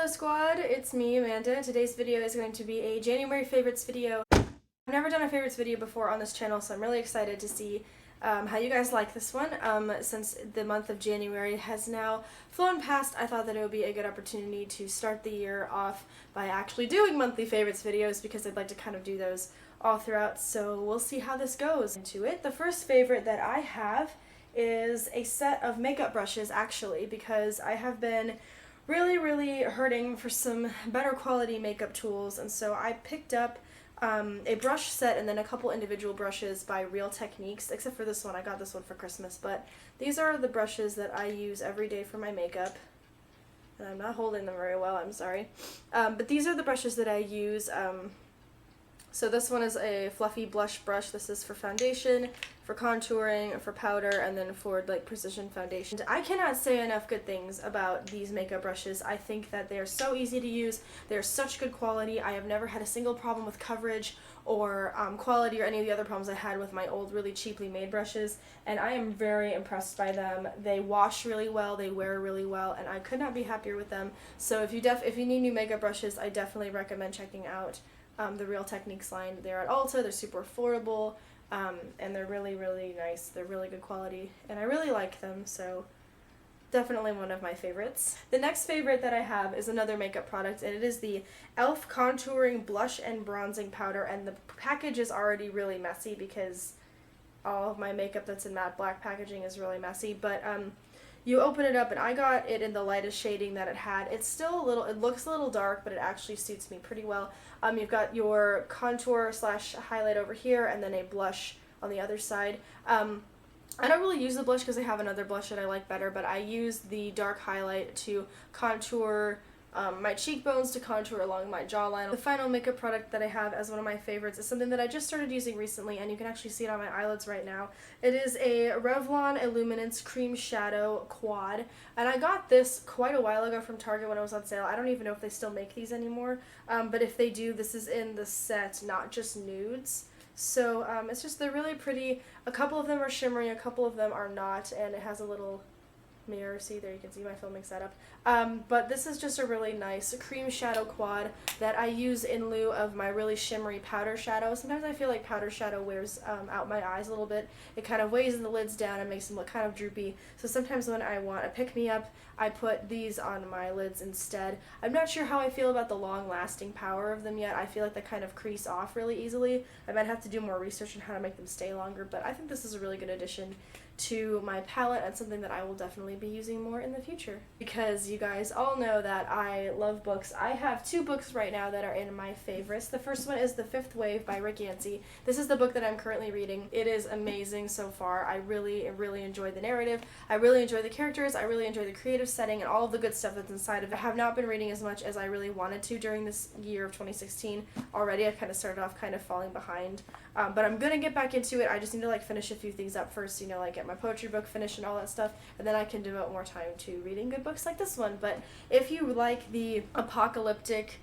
Hello squad, it's me, Amanda. Today's video is going to be a January favorites video. I've never done a favorites video before on this channel, so I'm really excited to see how you guys like this one. Since the month of January has now flown past, I thought that it would be a good opportunity to start the year off by actually doing monthly favorites videos because I'd like to kind of do those all throughout, so we'll see how this goes. Into it. The first favorite that I have is a set of makeup brushes, actually, because I have been really hurting for some better quality makeup tools, and so I picked up a brush set and then a couple individual brushes by Real Techniques, except for this one. I got this one for Christmas, but these are the brushes that I use every day for my makeup, and I'm not holding them very well, I'm sorry, but these are the brushes that I use. So this one is a fluffy blush brush. This is for foundation, for contouring, for powder, and then for like precision foundation. I cannot say enough good things about these makeup brushes. I think that they are so easy to use. They're such good quality. I have never had a single problem with coverage or quality or any of the other problems I had with my old really cheaply made brushes, and I am very impressed by them. They wash really well, they wear really well, and I could not be happier with them. So if you need new makeup brushes, I definitely recommend checking out the Real Techniques line. They're at Ulta, they're super affordable, and they're really nice. They're really good quality, and I really like them, so definitely one of my favorites. The next favorite that I have is another makeup product, and it is the e.l.f. Contouring Blush and Bronzing Powder, and the package is already really messy because all of my makeup that's in matte black packaging is really messy, but you open it up, and I got it in the lightest shading that it had. It's still it looks a little dark, but it actually suits me pretty well. You've got your contour slash highlight over here, and then a blush on the other side. I don't really use the blush because I have another blush that I like better, but I use the dark highlight to contour my cheekbones, to contour along my jawline. The final makeup product that I have as one of my favorites is something that I just started using recently, and you can actually see it on my eyelids right now. It is a Revlon Illuminance Cream Shadow Quad, and I got this quite a while ago from Target when it was on sale. I don't even know if they still make these anymore, but if they do, this is in the set, not just nudes. So it's just, they're really pretty. A couple of them are shimmery, a couple of them are not, and it has a little mirror. See, there you can see my filming setup. But this is just a really nice cream shadow quad that I use in lieu of my really shimmery powder shadow. Sometimes I feel like powder shadow wears out my eyes a little bit. It kind of weighs the lids down and makes them look kind of droopy. So sometimes when I want a pick-me-up, I put these on my lids instead. I'm not sure how I feel about the long-lasting power of them yet. I feel like they kind of crease off really easily. I might have to do more research on how to make them stay longer, but I think this is a really good addition to my palette and something that I will definitely be using more in the future. Because you guys all know that I love books. I have two books right now that are in my favorites. The first one is The Fifth Wave by Rick Yancey. This is the book that I'm currently reading. It is amazing so far. I really enjoy the narrative. I really enjoy the characters. I really enjoy the creative setting and all of the good stuff that's inside of it. I have not been reading as much as I really wanted to during this year of 2016 already. I kind of started off kind of falling behind. But I'm gonna get back into it. I just need to like finish a few things up first, you know, like get my poetry book finished and all that stuff, and then I can devote more time to reading good books like this one. But if you like the apocalyptic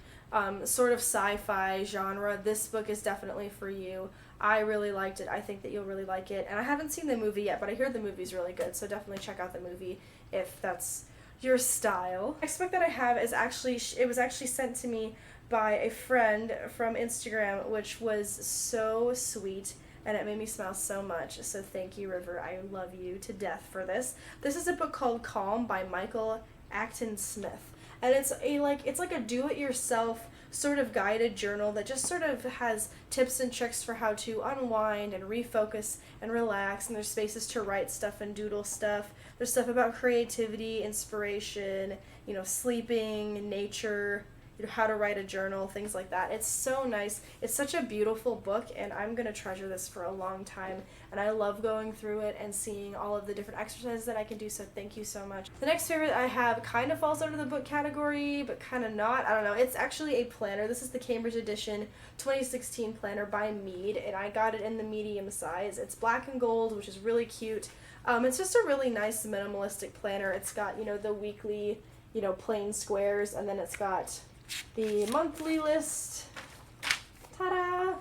sort of sci-fi genre, this book is definitely for you. I really liked it. I think that you'll really like it, and I haven't seen the movie yet, but I hear the movie's really good, so definitely check out the movie if that's your style. Next book that I have is it was actually sent to me by a friend from Instagram, which was so sweet, and it made me smile so much. So thank you, River. I love you to death for this. This is a book called Calm by Michael Acton Smith, and it's like a do-it-yourself sort of guided journal that just sort of has tips and tricks for how to unwind and refocus and relax, and there's spaces to write stuff and doodle stuff. There's stuff about creativity, inspiration, you know, sleeping, nature, you know, how to write a journal, things like that. It's so nice. It's such a beautiful book, and I'm going to treasure this for a long time, and I love going through it and seeing all of the different exercises that I can do, so thank you so much. The next favorite I have kind of falls under the book category, but kind of not. I don't know. It's actually a planner. This is the Cambridge Edition 2016 planner by Mead, and I got it in the medium size. It's black and gold, which is really cute. It's just a really nice minimalistic planner. It's got, you know, the weekly, you know, plain squares, and then it's got the monthly list. Ta-da!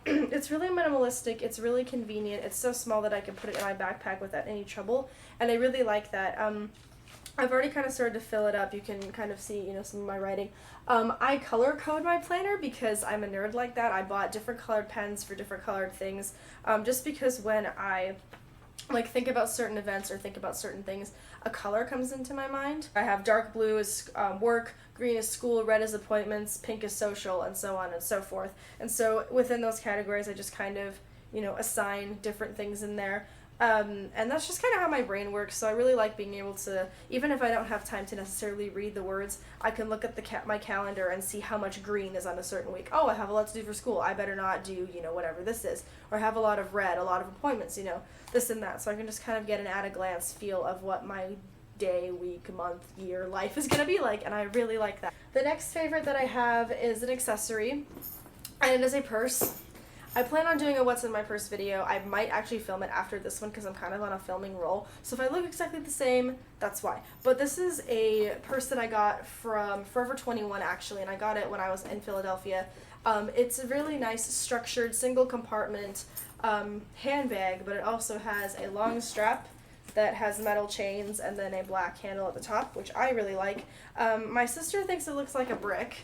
It's really minimalistic, it's really convenient, it's so small that I can put it in my backpack without any trouble, and I really like that. I've already kind of started to fill it up. You can kind of see, you know, some of my writing. I color code my planner because I'm a nerd like that. I bought different colored pens for different colored things, just because when I like think about certain events or think about certain things, a color comes into my mind. I have dark blue is work, green is school, red is appointments, pink is social, and so on and so forth. And so within those categories, I just kind of, you know, assign different things in there. And that's just kind of how my brain works, so I really like being able to, even if I don't have time to necessarily read the words, I can look at my calendar and see how much green is on a certain week. Oh, I have a lot to do for school. I better not do, you know, whatever this is. Or I have a lot of red, a lot of appointments, you know, this and that. So I can just kind of get an at-a-glance feel of what my day, week, month, year, life is going to be like, and I really like that. The next favorite that I have is an accessory, and it is a purse. I plan on doing a what's in my purse video. I might actually film it after this one because I'm kind of on a filming roll. So if I look exactly the same, that's why. But this is a purse that I got from Forever 21 actually, and I got it when I was in Philadelphia. It's a really nice structured single compartment handbag, but it also has a long strap that has metal chains and then a black handle at the top, which I really like. My sister thinks it looks like a brick.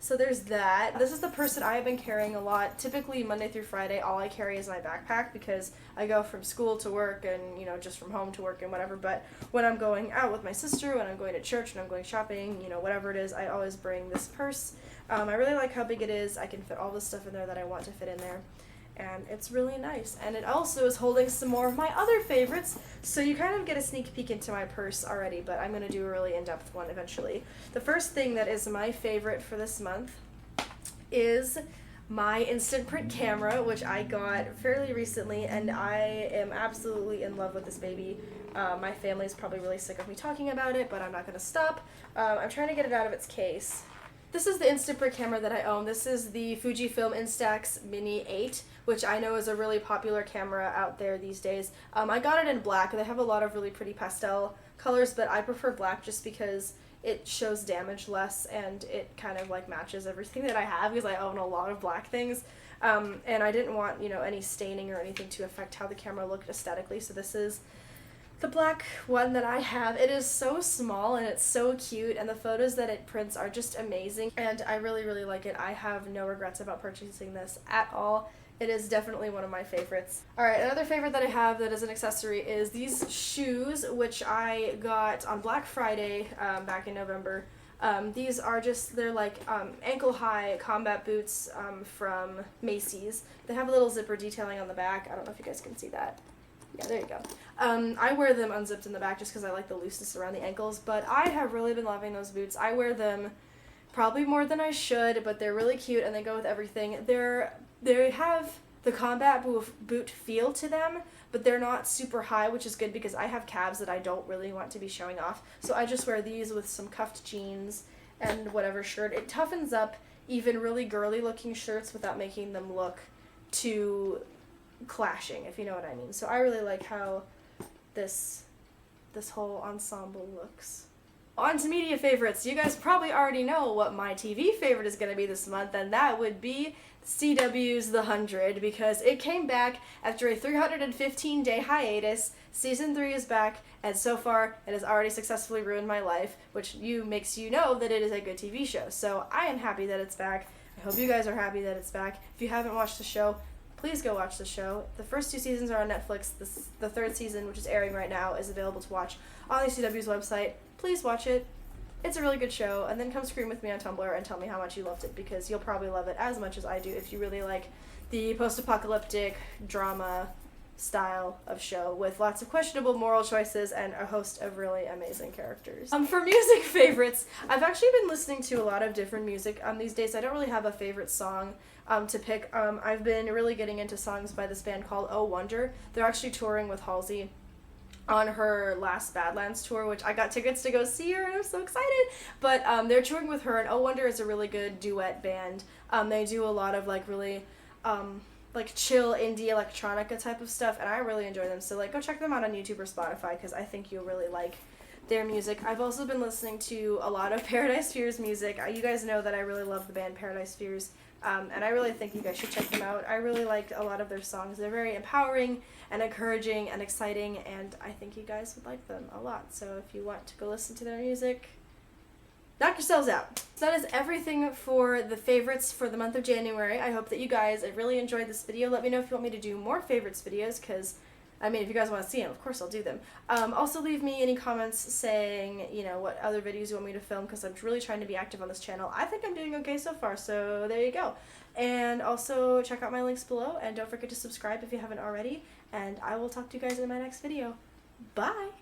So there's that. This is the purse that I have been carrying a lot. Typically Monday through Friday, all I carry is my backpack because I go from school to work and, you know, just from home to work and whatever. But when I'm going out with my sister, when I'm going to church, when I'm going shopping, you know, whatever it is, I always bring this purse. I really like how big it is. I can fit all the stuff in there that I want to fit in there. And it's really nice. And it also is holding some more of my other favorites, so you kind of get a sneak peek into my purse already, but I'm going to do a really in-depth one eventually. The first thing that is my favorite for this month is my instant print camera, which I got fairly recently, and I am absolutely in love with this baby. My family's probably really sick of me talking about it, but I'm not going to stop. I'm trying to get it out of its case. This is the instant print camera that I own. This is the Fujifilm Instax Mini 8, which I know is a really popular camera out there these days. I got it in black. They have a lot of really pretty pastel colors, but I prefer black just because it shows damage less and it kind of like matches everything that I have because I own a lot of black things. And I didn't want, you know, any staining or anything to affect how the camera looked aesthetically, so this is the black one that I have. It is so small and it's so cute, and the photos that it prints are just amazing, and I really, really like it. I have no regrets about purchasing this at all. It is definitely one of my favorites. Alright, another favorite that I have that is an accessory is these shoes, which I got on Black Friday back in November. These are just, they're like ankle-high combat boots from Macy's. They have a little zipper detailing on the back. I don't know if you guys can see that. Yeah, there you go. I wear them unzipped in the back just because I like the looseness around the ankles, but I have really been loving those boots. I wear them probably more than I should, but they're really cute and they go with everything. They have the combat boot feel to them, but they're not super high, which is good because I have calves that I don't really want to be showing off. So I just wear these with some cuffed jeans and whatever shirt. It toughens up even really girly looking shirts without making them look too clashing, if you know what I mean. So I really like how this whole ensemble looks. On to media favorites. You guys probably already know what my TV favorite is going to be this month, and that would be CW's The 100, because it came back after a 315-day hiatus. Season 3 is back, and so far it has already successfully ruined my life, which makes you know that it is a good TV show. So I am happy that it's back. I hope you guys are happy that it's back. If you haven't watched the show, please go watch the show. The first 2 seasons are on Netflix. The 3rd season, which is airing right now, is available to watch on the CW's website. Please watch it. It's a really good show, and then come scream with me on Tumblr and tell me how much you loved it, because you'll probably love it as much as I do if you really like the post-apocalyptic drama style of show with lots of questionable moral choices and a host of really amazing characters. For music favorites, I've actually been listening to a lot of different music these days. I don't really have a favorite song to pick. I've been really getting into songs by this band called Oh Wonder. They're actually touring with Halsey on her last Badlands tour, which I got tickets to go see her, and I'm so excited. But they're touring with her, and Oh Wonder is a really good duet band. They do a lot of like really like chill indie electronica type of stuff, and I really enjoy them. So like go check them out on YouTube or Spotify, because I think you'll really like their music. I've also been listening to a lot of Paradise Fears music. You guys know that I really love the band Paradise Fears, and I really think you guys should check them out. I really like a lot of their songs. They're very empowering and encouraging and exciting, and I think you guys would like them a lot. So if you want to go listen to their music, knock yourselves out. So that is everything for the favorites for the month of January. I hope that you guys really enjoyed this video. Let me know if you want me to do more favorites videos, because I mean, if you guys want to see them, of course I'll do them. Also leave me any comments saying, you know, what other videos you want me to film, because I'm really trying to be active on this channel. I think I'm doing okay so far, so there you go. And also check out my links below, and don't forget to subscribe if you haven't already, and I will talk to you guys in my next video. Bye!